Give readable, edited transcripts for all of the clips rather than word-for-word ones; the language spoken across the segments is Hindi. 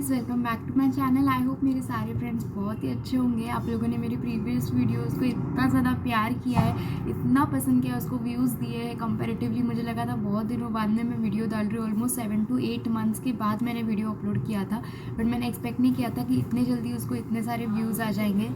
Guys, welcome back to my channel. I hope मेरे सारे फ्रेंड्स बहुत ही अच्छे होंगे। आप लोगों ने मेरी प्रीवियस वीडियोस को इतना ज़्यादा प्यार किया है, इतना पसंद किया, उसको व्यूज़ दिए हैं। कंपैरेटिवली मुझे लगा था बहुत दिनों बाद में मैं वीडियो डाल रही हूँ। ऑलमोस्ट 7 to 8 मंथ्स के बाद मैंने वीडियो अपलोड किया था, बट मैंने एक्सपेक्ट नहीं किया था कि इतने जल्दी उसको इतने सारे व्यूज़ आ जाएंगे।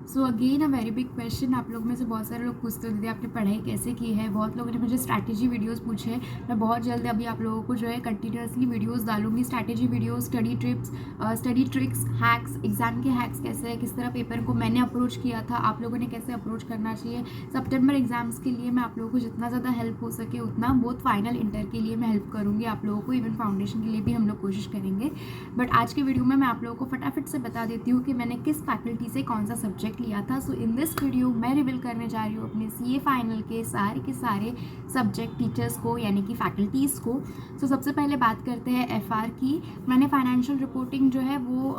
So again a very big question. आप लोग में से बहुत सारे लोग पूछते होते थे आपने पढ़ाई कैसे की है। बहुत लोगों ने मुझे स्ट्रैटेजी वीडियोस पूछे हैं। मैं बहुत जल्द अभी आप लोगों को जो है कंटिन्यूसली वीडियोस डालूंगी, strategy videos, study tips, study tricks, hacks, exam के हैक्स कैसे है, किस तरह पेपर को मैंने अप्रोच किया था, आप लोगों ने कैसे अप्रोच करना चाहिए। सितंबर एग्जाम्स के लिए मैं आप लोगों को जितना ज़्यादा हेल्प हो सके उतना, बहुत फाइनल इंटर के लिए मैं हेल्प करूँगी आप लोगों को, इवन फाउंडेशन के लिए भी हम लोग कोशिश करेंगे। बट आज के वीडियो में मैं आप लोगों को फटाफट से बता देती हूँ कि मैंने किस फैकल्टी से कौन सा सब्जेक्ट लिया था। सो इन दिस वीडियो मैं रिवील करने जा रही हूँ अपने सीए फाइनल के सारे सब्जेक्ट टीचर्स को, यानी कि फैकल्टीज़ को। सो सबसे पहले बात करते हैं एफआर की। मैंने फाइनेंशियल रिपोर्टिंग जो है वो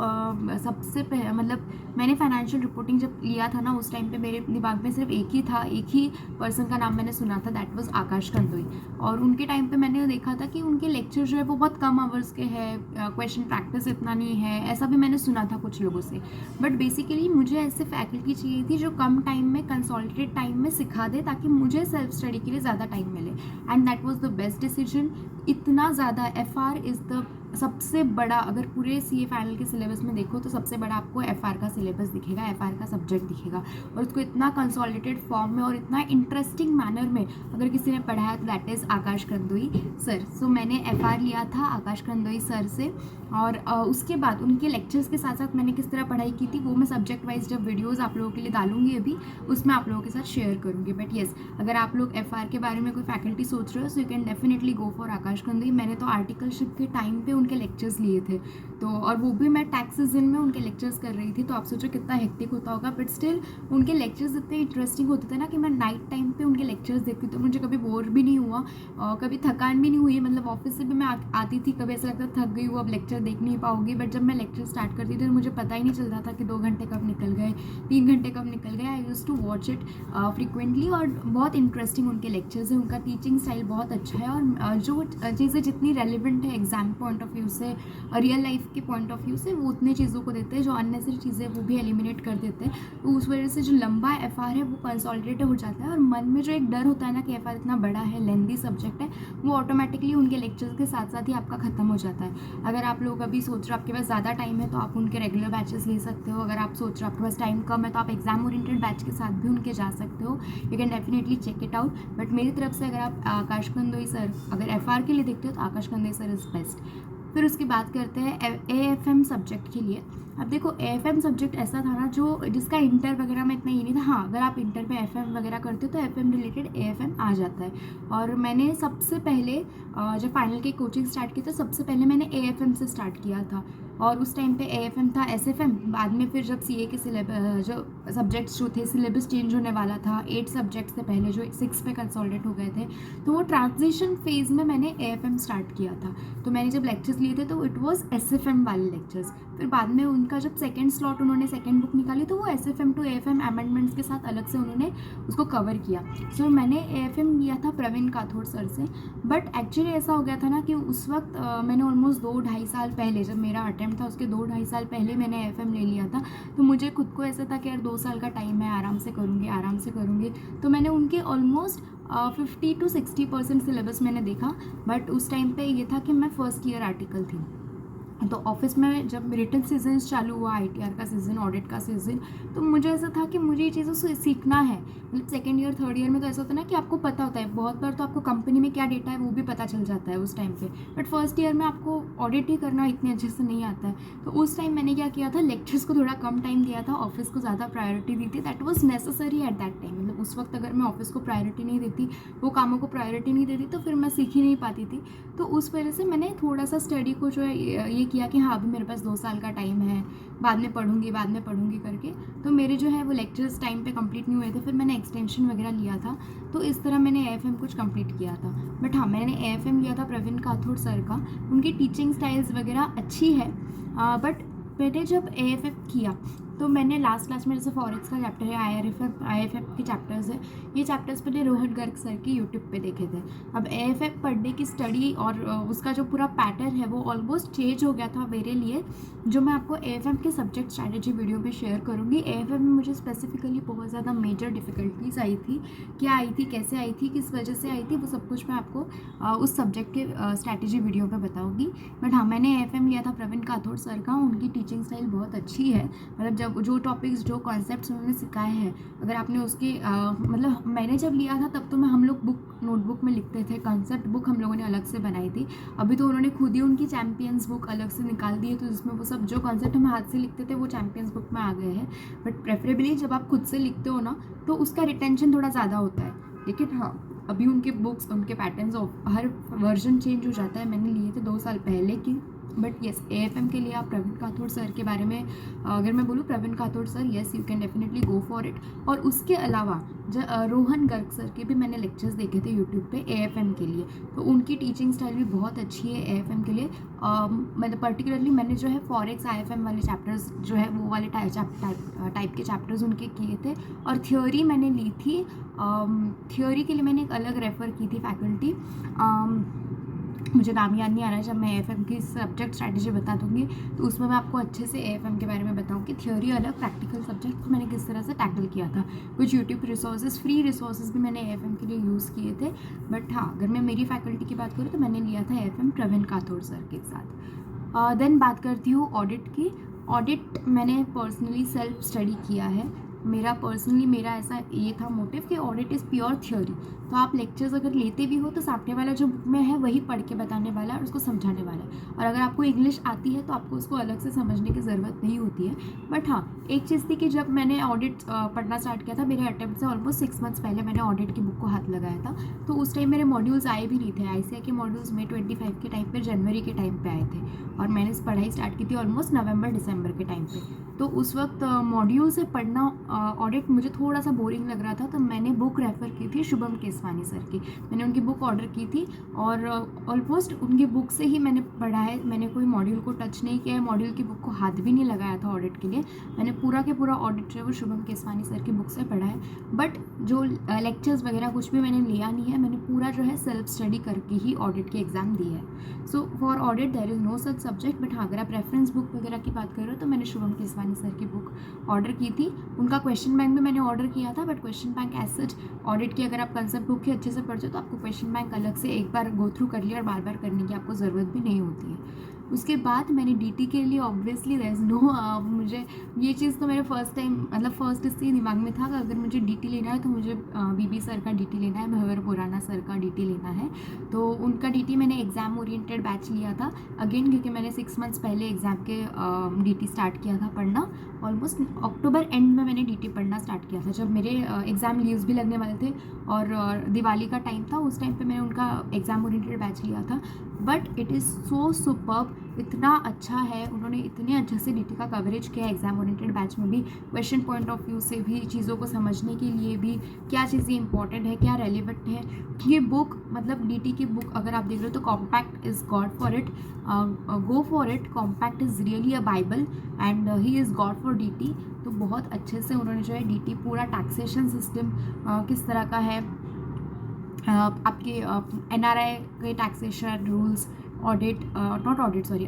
मतलब मैंने फाइनेंशियल रिपोर्टिंग जब लिया था ना, उस टाइम पे मेरे दिमाग में सिर्फ एक ही पर्सन का नाम मैंने सुना था, दैट वाज आकाश कंदोई। और उनके टाइम पे मैंने देखा था कि उनके लेक्चर जो है वो बहुत कम आवर्स के हैं, क्वेश्चन प्रैक्टिस इतना नहीं है, ऐसा भी मैंने सुना था कुछ लोगों से। बट बेसिकली मुझे ऐसे फैकल्टी चाहिए थी जो कम टाइम में, कंसोलिडेटेड टाइम में सिखा दे, ताकि मुझे सेल्फ स्टडी के लिए ज़्यादा टाइम मिले। And that was the best decision. इतना ज़्यादा एफआर इज़ द सबसे बड़ा, अगर पूरे सीए फाइनल के सिलेबस में देखो तो सबसे बड़ा आपको एफआर का सिलेबस दिखेगा, एफआर का सब्जेक्ट दिखेगा। और उसको इतना कंसोलिडेटेड फॉर्म में और इतना इंटरेस्टिंग मैनर में अगर किसी ने पढ़ाया तो that is Akash Kandoi sir. So मैंने एफआर लिया था आकाश कंदोई सर से। और उसके बाद उनके लेक्चर्स के साथ साथ मैंने किस तरह पढ़ाई की थी वो मैं सब्जेक्ट वाइज जब वीडियोज़ आप लोगों के लिए डालूंगी अभी, उसमें आप लोगों के साथ शेयर करूँगी। बट येस, अगर आप लोग एफआर के बारे में कोई फैकल्टी सोच रहे हो so you can definitely go for Akash Kandoi. मैंने तो आर्टिकलशिप के टाइम पे उनके लेक्चर्स लिए थे, तो और वो भी मैं टैक्स सीजन में उनके लेक्चर्स कर रही थी। तो आप सोचो कितना हेक्टिक होता होगा, बट स्टिल उनके लेक्चर्स इतने इंटरेस्टिंग होते थे ना कि मैं नाइट टाइम पे उनके लेक्चर्स देखती तो मुझे कभी बोर भी नहीं हुआ और कभी थकान भी नहीं हुई। मतलब ऑफिस से भी मैं आती थी, कभी ऐसा लगता थक गई हूँ अब लेक्चर देख नहीं पाऊंगी, बट जब मैं लेक्चर स्टार्ट करती थी तो मुझे पता ही नहीं चलता था कि 2 घंटे कब निकल गए, 3 घंटे कब निकल गए। I used to watch it frequently और बहुत इंटरेस्टिंग उनके लेक्चर्स हैं। उनका टीचिंग स्टाइल बहुत अच्छा है और जो चीज़ें जितनी रेलिवेंट है एग्जाम पॉइंट ऑफ व्यू से, रियल लाइफ के पॉइंट ऑफ व्यू से, वो उतने चीज़ों को देते हैं। जो अननेसेसरी चीज़ें वो भी एलिमिनेट कर देते हैं। तो उस वजह से जो लंबा एफआर है वो कंसोलिडेट हो जाता है और मन में जो एक डर होता है ना कि एफआर इतना बड़ा है, लेंदी सब्जेक्ट है, वो ऑटोमेटिकली उनके लेक्चर्स के साथ साथ ही आपका खत्म हो जाता है। अगर आप लोग अभी सोच रहे हो आपके पास ज़्यादा टाइम है तो आप उनके रेगुलर बैचेस ले सकते हो। अगर आप सोच रहे हो आपके पास टाइम कम है तो आप एग्जाम ओरिएंटेड बैच के साथ भी उनके जा सकते हो। You can definitely check it out. But मेरी तरफ से अगर आप आकाश कंदोई सर अगर एफआर के लिए देखते हो तो Akash Kandoi sir is best. फिर उसकी बात करते हैं एएफएम सब्जेक्ट के लिए। अब देखो एएफएम सब्जेक्ट ऐसा था ना जो जिसका इंटर वगैरह में इतना ही नहीं था। हाँ, अगर आप इंटर में एफएम वगैरह करते हो तो एफएम रिलेटेड एएफएम आ जाता है। और मैंने सबसे पहले जब फाइनल की कोचिंग स्टार्ट की तो सबसे पहले मैंने एएफएम से स्टार्ट किया था। और उस टाइम पे एएफएम था, एसएफएम बाद में। फिर जब सीए के जो सब्जेक्ट्स जो थे, सिलेबस चेंज होने वाला था, 8 सब्जेक्ट्स थे पहले जो 6 पे कंसोलिडेट हो गए थे, तो वो ट्रांजिशन फेज में मैंने एएफएम स्टार्ट किया था। तो मैंने जब लेक्चर्स लिए थे तो इट वाज एसएफएम वाले लेक्चर्स। फिर बाद में उनका जब सेकंड स्लॉट उन्होंने सेकंड बुक निकाली तो वो एसएफएम टू एएफएम अमेंडमेंट्स के साथ अलग से उन्होंने उसको कवर किया। सो मैंने एएफएम लिया था प्रवीण काथोड़ सर से। बट एक्चुअली ऐसा हो गया था ना कि उस वक्त मैंने ऑलमोस्ट 2-2.5 साल पहले, जब मेरा अटेम्प्ट था उसके 2-2.5 साल पहले मैंने एएफएम ले लिया था। तो मुझे खुद को ऐसा था कि यार 2 साल का टाइम है, आराम से करूँगी। तो मैंने उनके ऑलमोस्ट 50 to 60% सिलेबस मैंने देखा। बट उस टाइम पे ये था कि मैं फर्स्ट ईयर आर्टिकल थी, तो ऑफिस में जब रिटन सीजन चालू हुआ, आईटीआर का सीज़न, ऑडिट का सीज़न, तो मुझे ऐसा था कि मुझे ये चीज़ों से सीखना है। मतलब सेकेंड ईयर थर्ड ईयर में तो ऐसा होता है ना कि आपको पता होता है, बहुत बार तो आपको कंपनी में क्या डेटा है वो भी पता चल जाता है उस टाइम पे। बट फर्स्ट ईयर में आपको ऑडिट ही करना इतने अच्छे से नहीं आता है। तो उस टाइम मैंने क्या किया था, लेक्चर्स को थोड़ा कम टाइम दिया था, ऑफिस को ज़्यादा प्रायोरिटी दी थी। That was necessary at that time. मतलब उस वक्त अगर मैं ऑफिस को प्रायोरिटी नहीं देती, वो कामों को प्रायोरिटी नहीं देती, तो फिर मैं सीख ही नहीं पाती थी। तो उस वजह से मैंने थोड़ा सा स्टडी को जो है ये किया कि हाँ अभी मेरे पास 2 साल का टाइम है, बाद में पढ़ूंगी करके। तो मेरे जो है वो लेक्चर्स टाइम पे कंप्लीट नहीं हुए थे, फिर मैंने एक्सटेंशन वगैरह लिया था। तो इस तरह मैंने एएफएम कुछ कंप्लीट किया था। बट हाँ, मैंने एएफएम लिया था प्रवीण काथोड़ सर का। उनकी टीचिंग स्टाइल्स वगैरह अच्छी है। बट मैंने जब एएफएम किया तो मैंने लास्ट में जैसे फॉरेक्स का चैप्टर है, IFF के चैप्टर्स है, ये चैप्टर्स मैंने रोहन गर्ग सर के यूट्यूब पे देखे थे। अब AFF पढ़ने की स्टडी और उसका जो पूरा पैटर्न है वो ऑलमोस्ट चेंज हो गया था मेरे लिए, जो मैं आपको AFF के सब्जेक्ट स्ट्रैटेजी वीडियो में शेयर करूँगी। AFF में मुझे स्पेसिफिकली बहुत ज़्यादा मेजर डिफ़िकल्टीज आई थी, क्या आई थी, कैसे आई थी, किस वजह से आई थी, वो सब कुछ मैं आपको उस सब्जेक्ट के स्ट्रैटेजी वीडियो में बताऊँगी। बट हाँ, मैंने AFM लिया था प्रवीण काथोड़ सर का, उनकी टीचिंग स्टाइल बहुत अच्छी है। मतलब जब जो टॉपिक्स, जो कॉन्सेप्ट्स उन्होंने सिखाए हैं, अगर आपने उसके मतलब मैंने जब लिया था तब तो हम लोग नोटबुक में लिखते थे, कॉन्सेप्ट बुक हम लोगों ने अलग से बनाई थी। अभी तो उन्होंने खुद ही उनकी चैम्पियंस बुक अलग से निकाल दी है, तो जिसमें वो सब जो कॉन्सेप्ट हम हाथ से लिखते थे वो चैम्पियंस बुक में आ गए हैं। बट प्रेफरेबली जब आप खुद से लिखते हो ना तो उसका रिटेंशन थोड़ा ज़्यादा होता है। लेकिन हाँ, अभी उनके बुक्स, उनके पैटर्न्स हर वर्जन चेंज हो जाता है। मैंने लिए थे 2 साल पहले की। बट येस, AFM के लिए आप प्रवीण काथोड़ सर के बारे में अगर मैं बोलूँ, Praveen Kathod sir, yes you can definitely go for it. और उसके अलावा रोहन गर्ग सर के भी मैंने लेक्चर्स देखे थे यूट्यूब पे AFM के लिए, तो उनकी टीचिंग स्टाइल भी बहुत अच्छी है AFM के लिए। मतलब पर्टिकुलरली मैंने जो है फॉरेक्स IFM वाले चैप्टर्स जो है वो वाले टाइप के चैप्टर्स उनके किए थे। और थ्योरी मैंने ली थी, थ्योरी के लिए मैंने एक अलग रेफ़र की थी फैकल्टी, मुझे नाम याद नहीं आ रहा है। जब मैं AFM की सब्जेक्ट स्ट्रैटेजी बता दूंगी तो उसमें मैं आपको अच्छे से AFM के बारे में बताऊंगी, थ्योरी अलग, प्रैक्टिकल सब्जेक्ट मैंने किस तरह से टैकल किया था। कुछ यूट्यूब रिसोर्सेज, फ्री रिसोर्सेज भी मैंने AFM के लिए यूज़ किए थे। बट हाँ, अगर मैं मेरी फैकल्टी की बात करूँ तो मैंने लिया था AFM प्रवीण काथोड़ सर के साथ। देन बात करती हूँ ऑडिट की। ऑडिट मैंने पर्सनली सेल्फ स्टडी किया है। मेरा ऐसा ये था मोटिव कि ऑडिट इज़ प्योर थ्योरी। तो आप लेक्चर्स अगर लेते भी हो तो सामने वाला जो बुक में है वही पढ़ के बताने वाला है और उसको समझाने वाला है। और अगर आपको इंग्लिश आती है तो आपको उसको अलग से समझने की ज़रूरत नहीं होती है। बट हाँ, एक चीज़ थी कि जब मैंने ऑडिट पढ़ना स्टार्ट किया था, मेरे अटेम्प्ट से ऑलमोस्ट 6 मंथ्स पहले मैंने ऑडिट की बुक को हाथ लगाया था, तो उस टाइम मेरे मॉड्यूल्स आए भी नहीं थे। ICAI के मॉड्यूल्स में 25 के टाइम पर, जनवरी के टाइम पर आए थे, और मैंने पढ़ाई स्टार्ट की थी ऑलमोस्ट नवंबर-दिसंबर के टाइम पे। तो उस वक्त मॉड्यूल से पढ़ना ऑडिट मुझे थोड़ा सा बोरिंग लग रहा था, तो मैंने बुक रेफ़र की थी शुभम केसवानी सर की। मैंने उनकी बुक ऑर्डर की थी और ऑलमोस्ट उनकी बुक से ही मैंने पढ़ा है। मैंने कोई मॉड्यूल को टच नहीं किया है, मॉड्यूल की बुक को हाथ भी नहीं लगाया था ऑडिट के लिए। मैंने पूरा के पूरा ऑडिट जो है वो शुभम केसवानी सर की बुक से पढ़ा है। बट जो लेक्चर्स वगैरह कुछ भी मैंने लिया नहीं है, मैंने पूरा जो है सेल्फ स्टडी करके ही ऑडिट के एग्ज़ाम दिए है। So for audit there is no such subject. But हाँ, अगर आप रेफरेंस बुक वगैरह की बात करो तो मैंने शुभम केसवानी सर की बुक ऑर्डर की थी। उनका क्वेश्चन बैंक भी मैंने ऑर्डर किया था, but question bank as such audit की अगर आप कंसेप्ट बुक ही अच्छे से पढ़ते हो तो आपको क्वेश्चन बैंक अलग से एक बार गो थ्रू कर लिया और बार बार करने की आपको ज़रूरत भी नहीं होती है। उसके बाद मैंने DT के लिए ऑब्वियसली देयर इज़ नो, मुझे ये चीज़ तो मेरे फर्स्ट इससे दिमाग में था कि अगर मुझे DT लेना है तो मुझे BB सर का DT लेना है, भंवर पुराना सर का DT लेना है। तो उनका DT मैंने एग्ज़ाम ओरिएंटेड बैच लिया था अगेन, क्योंकि मैंने 6 मंथ्स पहले एग्ज़ाम के DT स्टार्ट किया था पढ़ना। ऑलमोस्ट अक्टूबर एंड में मैंने DT पढ़ना स्टार्ट किया था, जब मेरे एग्ज़ाम लीव्स भी लगने वाले थे और दिवाली का टाइम था। उस टाइम पे मैंने उनका एग्ज़ाम ओरिएंटेड बैच लिया था। But it is so superb, इतना अच्छा है, उन्होंने इतने अच्छे से DT का कवरेज किया एग्ज़ाम ओरिएंटेड बैच में भी, क्वेश्चन पॉइंट ऑफ व्यू से भी, चीज़ों को समझने के लिए भी, क्या चीज़ें इंपॉर्टेंट है, क्या रेलिवेंट है। ये बुक, मतलब DT की बुक अगर आप देख रहे हो तो compact is God for it, go for it. Compact is really a Bible and he is God for DT। तो बहुत अच्छे से उन्होंने जो है DT पूरा टैक्सेशन सिस्टम किस तरह का है, आपके NRI के टैक्सेशन रूल्स,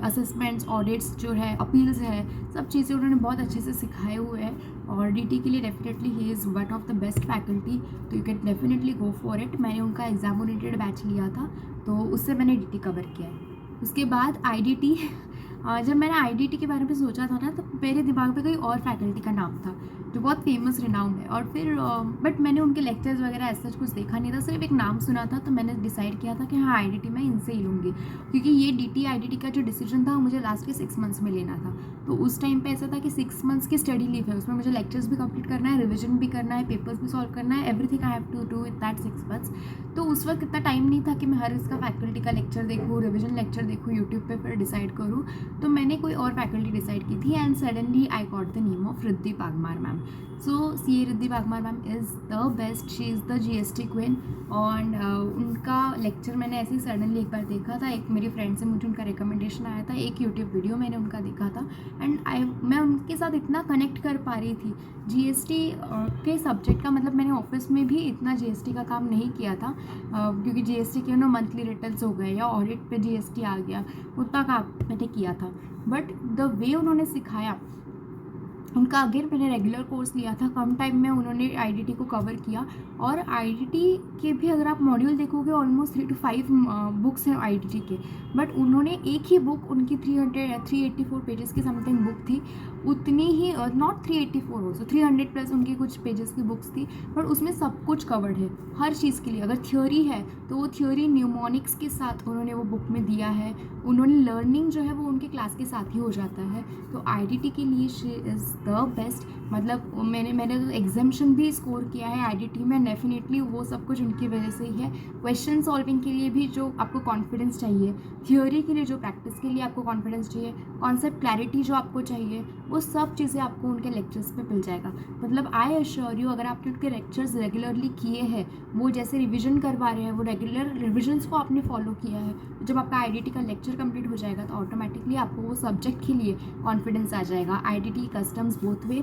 असेसमेंट्स, ऑडिट्स जो है, अपील्स है, सब चीज़ें उन्होंने बहुत अच्छे से सिखाए हुए हैं। और DT के लिए definitely he is one of the best faculty, तो you can definitely go for it. मैंने उनका एग्ज़ाम ओरिएंटेड बैच लिया था, तो उससे मैंने DT कवर किया है। उसके बाद IDT, जब मैंने IDT के बारे में सोचा था ना, तो मेरे दिमाग में कोई और फैकल्टी का नाम था जो बहुत फेमस रिनाउंड है। और फिर बट मैंने उनके लेक्चर्स वगैरह ऐसा कुछ देखा नहीं था, सिर्फ एक नाम सुना था, तो मैंने डिसाइड किया था कि हाँ, IDT मैं इनसे ही लूँगी, क्योंकि ये DT IDT का जो डिसीजन था मुझे लास्ट के 6 मंथ्स में लेना था। तो उस टाइम पे ऐसा था कि 6 मंथ्स की स्टडी लीव है, उसमें मुझे लेक्चर्स भी कंप्लीट करना है, रिविजन भी करना है, पेपर्स भी सॉल्व करना है, everything I have to do with that 6 months. तो उस वक्त इतना टाइम नहीं था कि मैं हर इसका फैकल्टी का लेक्चर देखूँ, रिविजन लेक्चर देखूँ यूट्यूब पे, फिर डिसाइड करूँ। तो मैंने कोई और फैकल्टी डिसाइड की थी and suddenly I got the name of Riddhi Pagmar ma'am. Ma'am. So see Riddhi Waghmar ma'am is the best, she is the GST queen. और उनका लेक्चर मैंने ऐसे ही सडनली एक बार देखा था, एक मेरी फ्रेंड से मुझे उनका रिकमेंडेशन आया था, एक यूट्यूब वीडियो मैंने उनका देखा था एंड मैं उनके साथ इतना कनेक्ट कर पा रही थी। GST के सब्जेक्ट का मतलब मैंने ऑफिस में भी इतना GST का काम नहीं किया था, क्योंकि GST के मंथली रिटर्न्स हो गए या ऑडिट पे GST आ गया, उतना काम मैंने किया था। बट द वे उन्होंने सिखाया उनका, अगेन मैंने रेगुलर कोर्स लिया था, कम टाइम में उन्होंने IDT को कवर किया। और IDT के भी अगर आप मॉड्यूल देखोगे ऑलमोस्ट 3 to 5 बुक्स हैं IDT के, बट उन्होंने एक ही बुक, उनकी 384 पेजेस की समथिंग बुक थी, उतनी ही नॉट 384 ऑल्सो 300 प्लस उनकी कुछ पेजेस की बुक्स थी, बट उसमें सब कुछ कवर्ड है हर चीज़ के लिए। अगर थ्योरी है तो वो थ्योरी न्यूमोनिक्स के साथ उन्होंने वो बुक में दिया है, उन्होंने लर्निंग जो है वो उनके क्लास के साथ ही हो जाता है। तो IDT के लिए शी इज़ द बेस्ट। मतलब मैंने तो एग्जामिशन भी स्कोर किया है IDT में, डेफिनेटली वो सब कुछ उनकी वजह से ही है। क्वेश्चन सॉल्विंग के लिए भी जो आपको कॉन्फिडेंस चाहिए, थ्योरी के लिए जो प्रैक्टिस के लिए आपको कॉन्फिडेंस चाहिए, कॉन्सेप्ट क्लैरिटी जो आपको चाहिए, वो सब चीज़ें आपको उनके लेक्चर्स पे मिल जाएगा। मतलब आई एश्योर यू, अगर आपने उनके लेक्चर्स रेगुलरली किए हैं, वो जैसे रिविजन करवा रहे हैं, वो रेगुलर रिविजन्स को आपने फॉलो किया है, जब आपका IDT का लेक्चर कंप्लीट हो जाएगा तो ऑटोमेटिकली आपको वो सब्जेक्ट के लिए कॉन्फिडेंस आ जाएगा। IDT customs both way,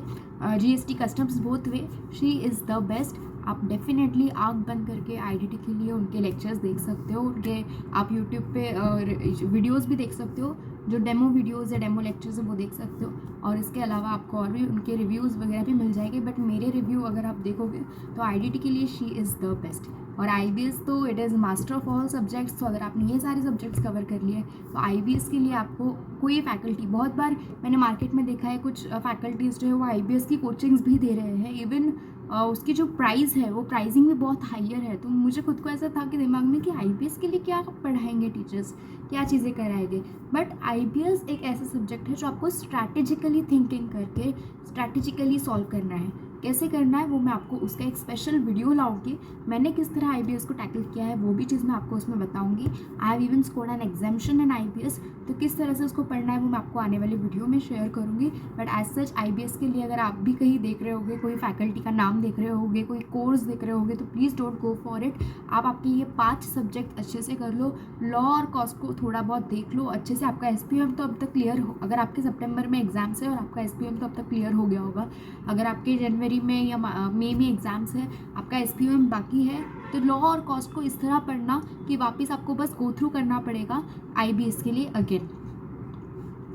GST customs both way, she is the best. आप डेफिनेटली आँख बंद करके IDT के लिए उनके लेक्चर्स देख सकते हो, उनके आप यूट्यूब पे वीडियोस भी देख सकते हो, जो डेमो वीडियोस या डेमो लेक्चर्स हैं वो देख सकते हो। और इसके अलावा आपको और भी उनके रिव्यूज़ वगैरह भी मिल जाएंगे, बट मेरे रिव्यू अगर आप देखोगे तो IDT के लिए शी इज़ द बेस्ट। और IBS तो it is master of all subjects. तो अगर आपने ये सारे सब्जेक्ट्स कवर कर लिए तो IBS के लिए आपको कोई फैकल्टी, बहुत बार मैंने मार्केट में देखा है कुछ फैकल्टीज़ जो है वो IBS की कोचिंग्स भी दे रहे हैं, इवन उसकी जो प्राइस है वो प्राइसिंग भी बहुत हायर है। तो मुझे खुद को ऐसा था कि दिमाग में कि IBS के लिए क्या पढ़ाएंगे टीचर्स, क्या चीज़ें कराएंगे। बट IBS एक ऐसा सब्जेक्ट है जो आपको स्ट्रैटेजिकली थिंकिंग करके स्ट्रैटेजिकली सॉल्व करना है। कैसे करना है वो मैं आपको उसका एक स्पेशल वीडियो लाऊंगी। मैंने किस तरह IBS को टैकल किया है वो भी चीज़ मैं आपको उसमें बताऊंगी। I have even scored an examination in IBS, तो किस तरह से उसको पढ़ना है वो मैं आपको आने वाली वीडियो में शेयर करूंगी। बट एज सच IBS के लिए अगर आप भी कहीं देख रहे होगे, कोई फैकल्टी का नाम देख रहे होगे, कोई कोर्स देख रहे होगे, तो please don't go for it. आप आपके ये 5 सब्जेक्ट अच्छे से कर लो, लॉ और कॉस्ट को थोड़ा बहुत देख लो अच्छे से। आपका SPM तो अब तक क्लियर हो, अगर आपके सितंबर में एग्जाम्स है और आपका SPM तो अब तक क्लियर हो गया होगा। अगर आपके जनवरी में या मई में एग्ज़ाम्स है, आपका SPM बाकी है, तो लॉ और कॉस्ट को इस तरह पढ़ना कि वापस आपको बस गो थ्रू करना पड़ेगा IBS के लिए अगेन,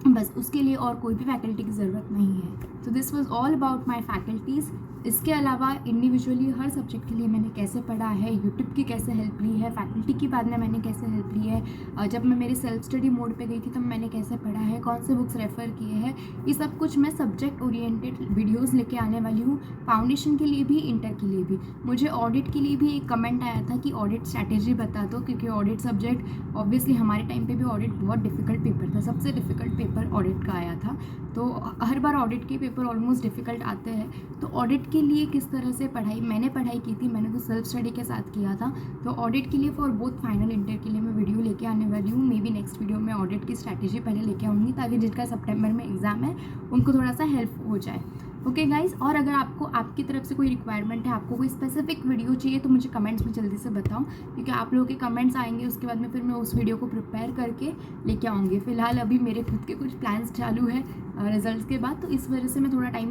बस उसके लिए और कोई भी फैकल्टी की ज़रूरत नहीं है। तो this was all about my faculties. इसके अलावा इंडिविजुअली हर सब्जेक्ट के लिए मैंने कैसे पढ़ा है, यूट्यूब की कैसे हेल्प ली है, फैकल्टी की बाद में मैंने कैसे हेल्प ली है, जब मैं मेरी सेल्फ स्टडी मोड पे गई थी तब मैंने कैसे पढ़ा है, कौन से बुक्स रेफ़र किए हैं, ये सब कुछ मैं सब्जेक्ट ओरिएंटेड वीडियोज़ लेके आने वाली हूँ, फाउंडेशन के लिए भी, इंटर के लिए भी। मुझे ऑडिट के लिए भी एक कमेंट आया था कि ऑडिट स्ट्रैटेजी बता दो, क्योंकि ऑडिट सब्जेक्ट ऑब्वियसली हमारे टाइम पे भी ऑडिट बहुत डिफ़िकल्ट पेपर था, सबसे डिफ़िकल्ट पेपर ऑडिट का आया था। तो हर बार ऑडिट के पेपर ऑलमोस्ट डिफ़िकल्ट आते हैं। तो ऑडिट के लिए किस तरह से मैंने पढ़ाई की थी, मैंने तो सेल्फ स्टडी के साथ किया था। तो ऑडिट के लिए फॉर बोथ फाइनल इंटर के लिए मैं वीडियो लेके आने वाली हूँ। मे बी नेक्स्ट वीडियो में ऑडिट की स्ट्रैटेजी पहले लेके आऊँगी, ताकि जिनका सितंबर में एग्ज़ाम है उनको थोड़ा सा हेल्प हो जाए। ओके गाइज, और अगर आपको आपकी तरफ से कोई रिक्वायरमेंट है, आपको कोई स्पेसिफिक वीडियो चाहिए, तो मुझे कमेंट्स में जल्दी से बताओ, क्योंकि आप लोगों के कमेंट्स आएंगे, उसके बाद में फिर मैं उस वीडियो को प्रिपेयर करके लेके आऊँगी। फ़िलहाल अभी मेरे खुद के कुछ प्लान्स चालू है रिजल्ट्स के बाद, तो इस वजह से मैं थोड़ा टाइम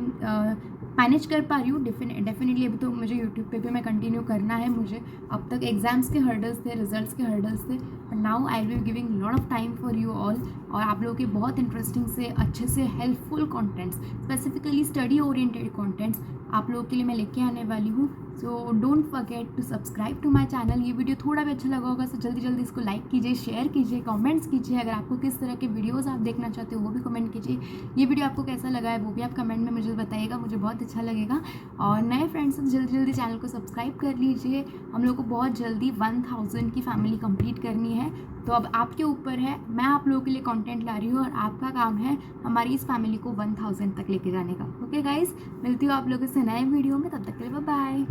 मैनेज कर पा रही हूँ। डेफिनेटली अभी तो मुझे यूट्यूब पे भी मैं कंटिन्यू करना है। मुझे अब तक एग्जाम्स के हर्डल्स थे, रिजल्ट्स के हर्डल्स थे, but now I will giving lot of time for you all. और आप लोगों के बहुत इंटरेस्टिंग से, अच्छे से helpful contents, specifically study oriented contents आप लोगों के लिए मैं लेके आने वाली हूँ। So don't forget to subscribe to my channel. ये वीडियो थोड़ा भी अच्छा लगा होगा तो जल्दी जल्दी इसको लाइक कीजिए, शेयर कीजिए, कमेंट्स कीजिए। अगर आपको किस तरह के वीडियोस आप देखना चाहते हो वो भी कमेंट कीजिए। ये वीडियो आपको कैसा लगा है वो भी आप कमेंट में मुझे बताइएगा, मुझे बहुत अच्छा लगेगा। और नए फ्रेंड्स से जल्दी जल्दी चैनल को सब्सक्राइब कर लीजिए। हम लोग को बहुत जल्दी 1000 की फैमिली कंप्लीट करनी है, तो अब आपके ऊपर है। मैं आप लोगों के लिए कंटेंट ला रही हूँ और आपका काम है हमारी इस फैमिली को 1000 तक लेके जाने का। ओके गाइज, मिलती हूँ आप लोगों से नए वीडियो में, तब तक के लिए बाय बाय।